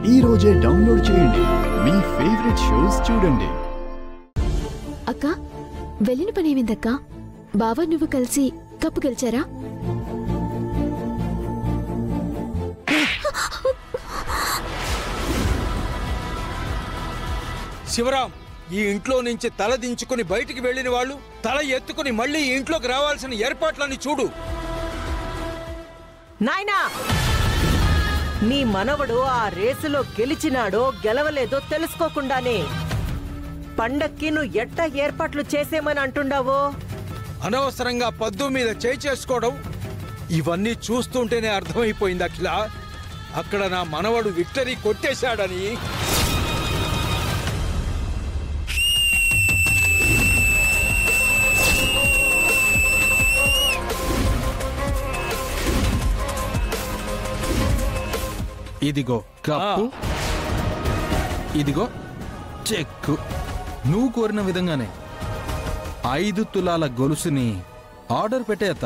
ఈ రోజే డౌన్లోడ్ చేయండి, మీ ఫేవరెట్ షోస్ చూడండి. అక్క, వెళ్ళిన పని ఏమిందక్క? బావా నువ్వు కలిసి కప్పు గెలిచారా? శివరాం, ఈ ఇంట్లో నుంచి తల దించుకుని బయటికి వెళ్లిన వాళ్ళు తల ఎత్తుకుని మళ్ళీ ఇంట్లోకి రావాల్సిన ఏర్పాట్లని చూడు. నాయనా, నీ మనవడు ఆ రేసులో గెలిచినాడో గెలవలేదో తెలుసుకోకుండానే పండక్కి నువ్వు ఎట్ట ఏర్పాట్లు చేసేమని అంటుండావో? అనవసరంగా పద్దు మీద చేయి చేసుకోవడం ఇవన్నీ చూస్తుంటేనే అర్థమైపోయింది అఖిల. అక్కడ నా మనవడు విక్టరీ కొట్టేశాడని. ఇదిగో కప్పు, ఇదిగో చెక్కు. నువ్వు కోరిన విధంగానే 5 తులాల గొలుసుని ఆర్డర్ పెట్టేత.